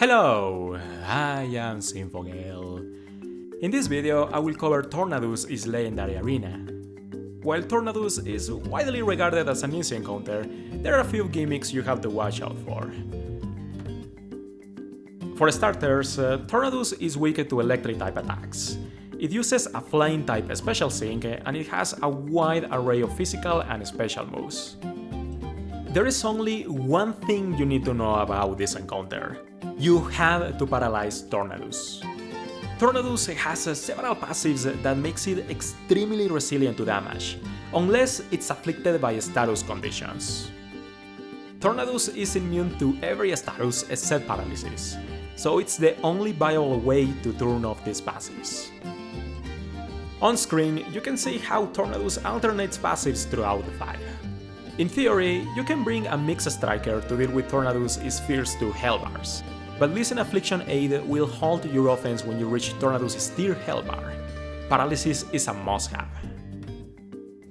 Hello, I am Zinfogel. In this video I will cover Tornadus' legendary arena. While Tornadus is widely regarded as an easy encounter, there are a few gimmicks you have to watch out for. For starters, Tornadus is weak to electric type attacks. It uses a flying type special sync and it has a wide array of physical and special moves. There is only one thing you need to know about this encounter. You have to paralyze Tornadus. Tornadus has several passives that makes it extremely resilient to damage, unless it's afflicted by status conditions. Tornadus is immune to every status except paralysis, so it's the only viable way to turn off these passives. On screen, you can see how Tornadus alternates passives throughout the fight. In theory, you can bring a mixed striker to deal with Tornadus' fears to Hell Bars, but Listen Affliction Aid will halt your offense when you reach Tornadus' tier Hell Bar. Paralysis is a must-have.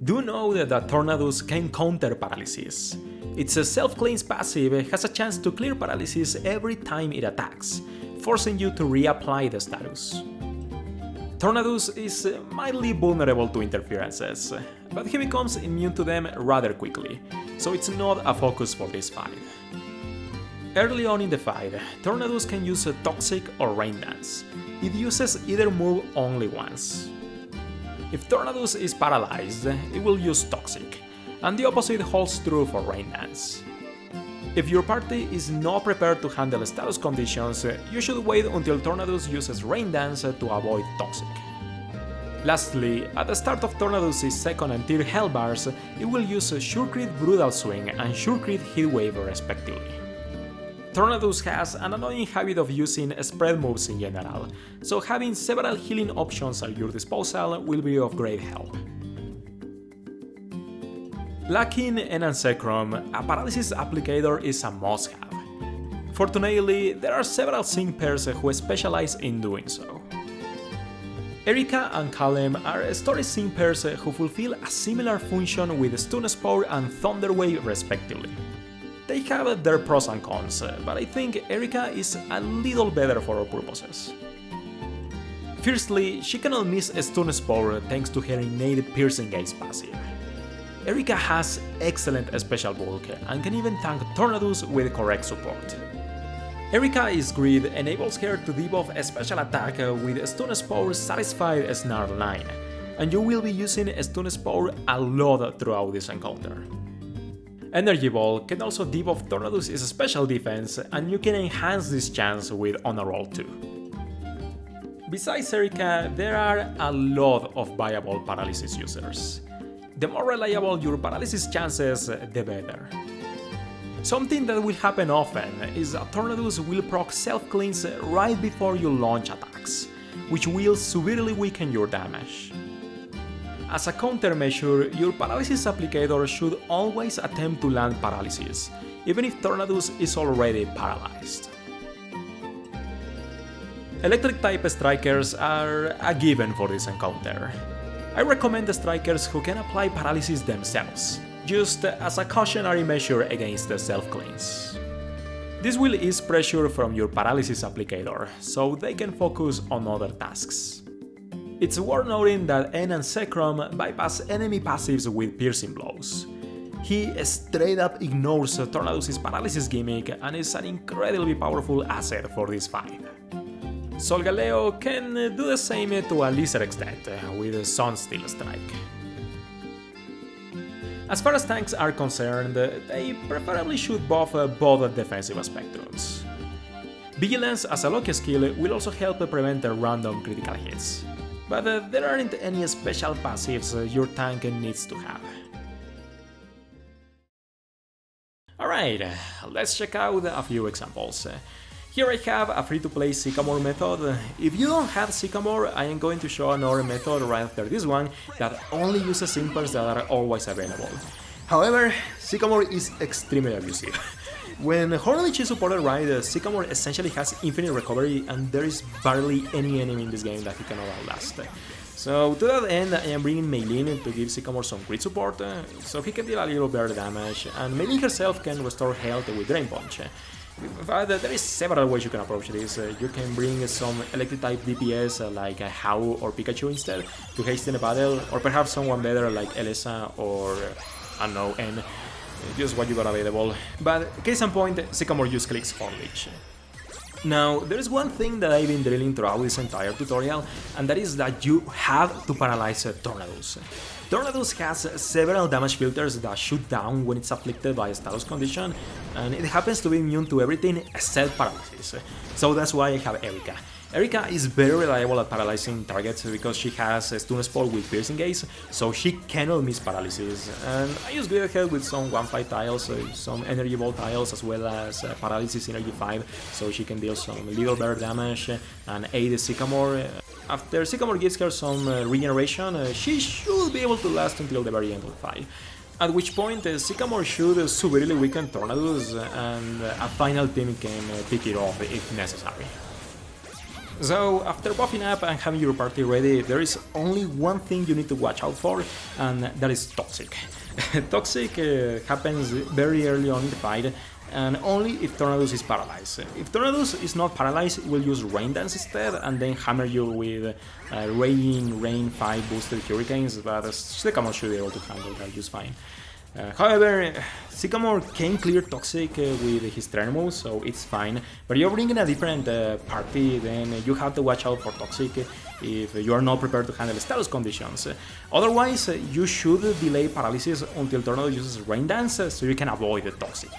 Do know that Tornadus can counter paralysis. Its self-cleanse passive has a chance to clear paralysis every time it attacks, forcing you to reapply the status. Tornadus is mildly vulnerable to interferences, but he becomes immune to them rather quickly, so it's not a focus for this fight. Early on in the fight, Tornadus can use Toxic or Rain Dance. It uses either move only once. If Tornadus is paralyzed, it will use Toxic, and the opposite holds true for Rain Dance. If your party is not prepared to handle status conditions, you should wait until Tornadus uses Rain Dance to avoid Toxic. Lastly, at the start of Tornadus' second and tier Hell Bars, it will use Sure Crit Brutal Swing and Sure Crit Heatwave respectively. Tornadus has an annoying habit of using spread moves in general, so having several healing options at your disposal will be of great help. Lacking Enhancecrom, a paralysis applicator is a must-have. Fortunately, there are several sync pairs who specialize in doing so. Erika and Kalem are story sync pairs who fulfill a similar function with Stun Spore and Thunder Wave respectively. They have their pros and cons, but I think Erika is a little better for our purposes. Firstly, she cannot miss Stun Spore thanks to her innate Piercing Gaze passive. Erika has excellent special bulk and can even tank Tornadus with correct support. Erika's Greed enables her to debuff a special attack with Stun Spore Satisfied Snarl 9, and you will be using Stun Spore a lot throughout this encounter. Energy Ball can also debuff Tornadus' special defense, and you can enhance this chance with Honor Roll 2. Besides Erika, there are a lot of viable paralysis users. The more reliable your paralysis chances, the better. Something that will happen often is that Tornadus will proc self-cleanse right before you launch attacks, which will severely weaken your damage. As a countermeasure, your paralysis applicator should always attempt to land paralysis, even if Tornadus is already paralyzed. Electric-type strikers are a given for this encounter. I recommend the strikers who can apply paralysis themselves, just as a cautionary measure against the self-cleanse. This will ease pressure from your paralysis applicator, so they can focus on other tasks. It's worth noting that Enhancecrom bypass enemy passives with Piercing Blows. He straight up ignores Tornadus' paralysis gimmick and is an incredibly powerful asset for this fight. Solgaleo can do the same to a lesser extent with Sunsteel Strike. As far as tanks are concerned, they preferably should buff both defensive spectrums. Vigilance as a lock skill will also help prevent random critical hits, but there aren't any special passives your tank needs to have. Alright, let's check out a few examples. Here I have a free-to-play Sycamore method. If you don't have Sycamore, I am going to show another method right after this one that only uses sync pairs that are always available. However, Sycamore is extremely abusive. When Hornlich is supported right, Sycamore essentially has infinite recovery and there is barely any enemy in this game that he cannot outlast. So to that end, I am bringing Maylene to give Sycamore some crit support, so he can deal a little better damage, and Maylene herself can restore health with Drain Punch. But there is several ways you can approach this. You can bring some electric-type DPS like How or Pikachu instead to hasten the battle, or perhaps someone better like Elesa or I don't know, N. Just what you got available. But case in point, Sycamore use clicks on Leech. Now, there is one thing that I've been drilling throughout this entire tutorial, and that is that you have to paralyze Tornadus. Tornadus has several damage filters that shoot down when it's afflicted by a status condition, and it happens to be immune to everything except paralysis. So that's why I have Erika. Erika is very reliable at paralyzing targets because she has a stun spell with piercing gaze, so she cannot miss paralysis. And I use Greed Head with some 1-5 tiles, some energy ball tiles, as well as paralysis energy 5, so she can deal some little better damage and aid Sycamore. After Sycamore gives her some regeneration, she should be able to last until the very end of the fight. At which point Sycamore should severely weaken Tornadus, and a final team can pick it off if necessary. So, after buffing up and having your party ready, there is only one thing you need to watch out for, and that is Toxic. Toxic happens very early on in the fight, and only if Tornadus is paralyzed. If Tornadus is not paralyzed, it will use Rain Dance instead, and then hammer you with Rain 5 boosted Hurricanes, but Sycamore should be able to handle that just fine. However, Sycamore can clear Toxic with his trainer move, so it's fine. But you're bringing a different party, then you have to watch out for Toxic if you are not prepared to handle status conditions. Otherwise, you should delay paralysis until Tornado uses Rain Dance, so you can avoid the Toxic.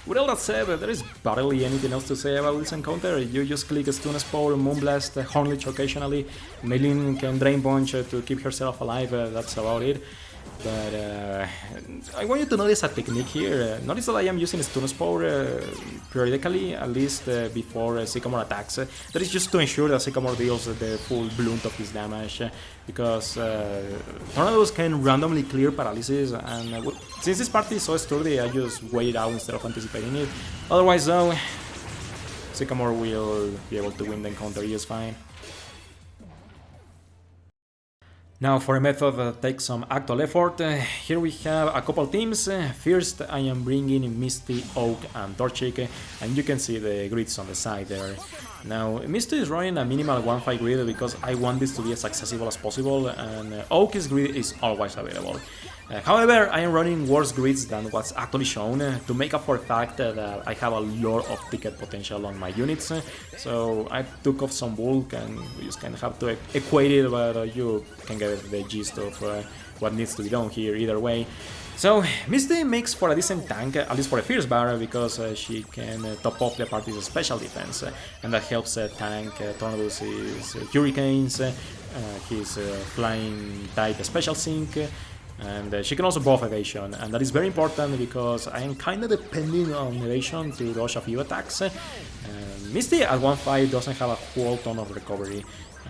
With all that said, there is barely anything else to say about this encounter. You just click Stun Spore, Moonblast, Hornleech occasionally, Maylene can Drain Punch to keep herself alive, that's about it. But I want you to notice a technique here. Notice that I am using Stun Spore periodically, at least before Sycamore attacks. That is just to ensure that Sycamore deals the full blunt of his damage, because Tornadoes can randomly clear paralysis, and since this party is so sturdy, I just wait it out instead of anticipating it. Otherwise though, Sycamore will be able to win the encounter just fine. Now for a method that takes some actual effort, here we have a couple teams. First I am bringing Misty, Oak and Torchic, and you can see the grids on the side there. Now Misty is running a minimal 1-5 grid because I want this to be as accessible as possible, and Oak's grid is always available. However, I am running worse grids than what's actually shown to make up for the fact that I have a lot of ticket potential on my units, so I took off some bulk and we just kind of have to equate it, but you can get the gist of what needs to be done here either way. So Misty makes for a decent tank, at least for a Fierce Bar, because she can top off the party's special defense, and that helps tank Tornadus' Hurricanes, his flying type special sync, and she can also buff evasion, and that is very important because I am kinda depending on evasion to dodge a few attacks. Misty at 1-5 doesn't have a whole ton of recovery,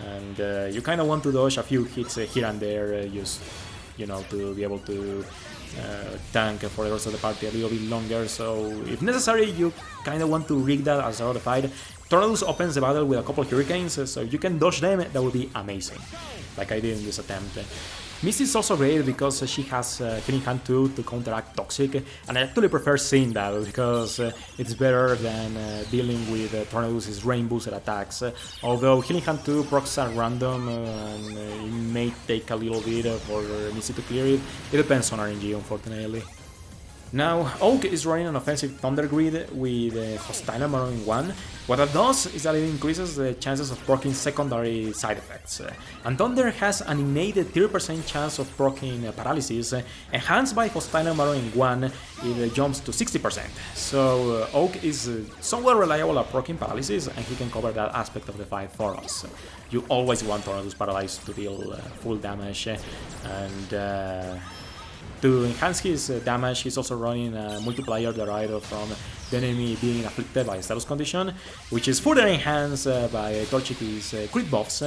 and you kinda want to dodge a few hits here and there, just, you know, to be able to tank for the rest of the party a little bit longer. So if necessary, you kinda want to rig that as a fight. Tornadus opens the battle with a couple of Hurricanes, so you can dodge them, that would be amazing, like I did in this attempt. Misty is also great because she has Healing Hand 2 to counteract Toxic, and I actually prefer seeing that because it's better than dealing with Tornadus' rain boosted attacks. Although Healing Hand 2 procs are random and it may take a little bit for Misty to clear it. It depends on RNG, unfortunately. Now, Oak is running an offensive Thunder Grid with Hostile Marine 1. What that does is that it increases the chances of proccing secondary side effects. And Thunder has an innate 30% chance of proccing Paralysis, enhanced by Hostile Marine 1, it jumps to 60%. So Oak is somewhat reliable at proccing Paralysis, and he can cover that aspect of the fight for us. You always want Tornadus Paralyzed to deal full damage, and to enhance his damage, he's also running a multiplier derived from the enemy being afflicted by a status condition, which is further enhanced by Torchic's crit buffs,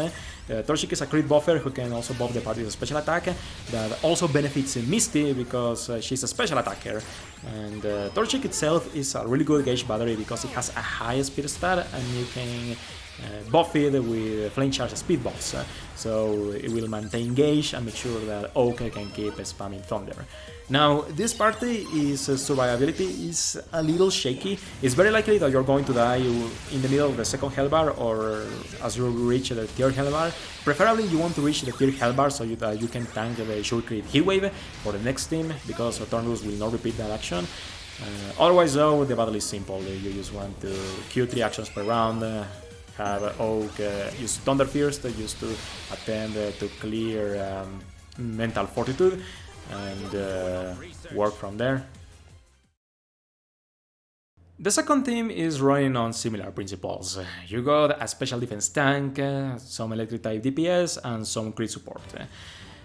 Torchic is a crit buffer who can also buff the party's special attack, that also benefits Misty because she's a special attacker. And Torchic itself is a really good gauge battery because it has a high speed stat and you can buff it with flame charge speed buffs, so it will maintain gauge and make sure that Oak can keep spamming Thunder. Now, this party is survivability is a little shaky. It's very likely that you're going to die in the middle of the second hell bar or as you reach the third hell bar. Preferably you want to reach the third hell bar so that you can tank the sure crit heat wave for the next team, because Tornadus will not repeat that action. Otherwise though, the battle is simple. You just want to queue 3 actions per round, have Oak use Thunder first, just to attempt to clear Mental Fortitude, and work from there. The second team is running on similar principles. You got a special defense tank, some electric type DPS, and some crit support.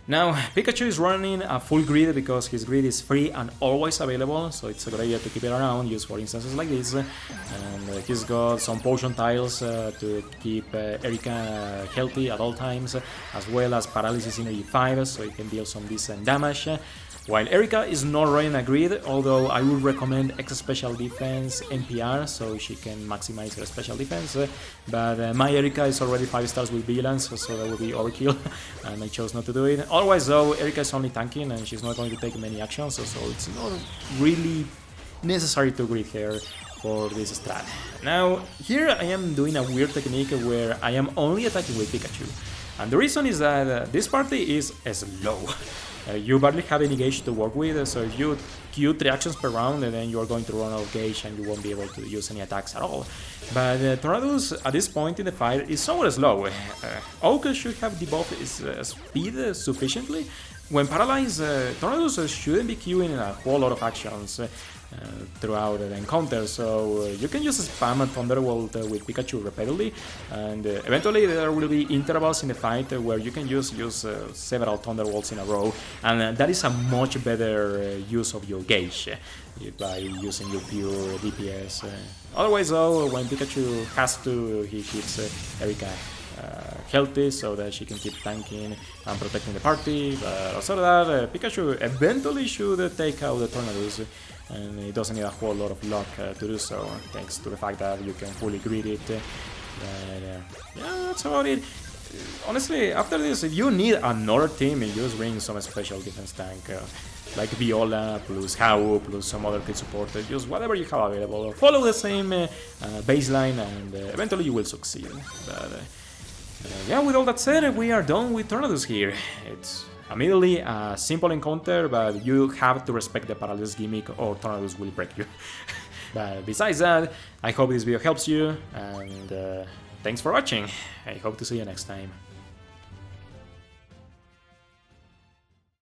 Now, Pikachu is running a full grid because his grid is free and always available, so it's a good idea to keep it around, used for instances like this. And he's got some potion tiles to keep Erika healthy at all times, as well as paralysis energy 5, so he can deal some decent damage. While Erika is not running a grid, although I would recommend X special defense NPR so she can maximize her special defense, but my Erika is already 5 stars with vigilance, so that would be overkill, and I chose not to do it. Otherwise though, Erika is only tanking and she's not going to take many actions, so it's not really necessary to grid her for this strat. Now, here I am doing a weird technique where I am only attacking with Pikachu, and the reason is that this party is slow. You barely have any gauge to work with, so if you queue 3 actions per round, and then you are going to run out of gauge and you won't be able to use any attacks at all. But Tornadus, at this point in the fight, is somewhat slow. Oak should have debuffed his speed sufficiently. When paralyzed, Tornadus shouldn't be queuing a whole lot of actions throughout the encounter, so you can just spam a Thunderbolt with Pikachu repeatedly, and eventually there will be intervals in the fight where you can use several Thunderbolts in a row, and that is a much better use of your gauge by using your pure DPS. Otherwise though, when Pikachu has to, he keeps Erika healthy so that she can keep tanking and protecting the party, but also that Pikachu eventually should take out the Tornadus, and it doesn't need a whole lot of luck to do so, thanks to the fact that you can fully grid it. Yeah, that's about it. Honestly, after this, if you need another team, you just bring some special defense tank, like Viola, plus Hau, plus some other kit support, just whatever you have available. Follow the same baseline, and eventually you will succeed. But yeah, with all that said, we are done with Tornadus here. It's admittedly a simple encounter, but you have to respect the paralysis gimmick or Tornadus will break you. But besides that, I hope this video helps you, and thanks for watching. I hope to see you next time.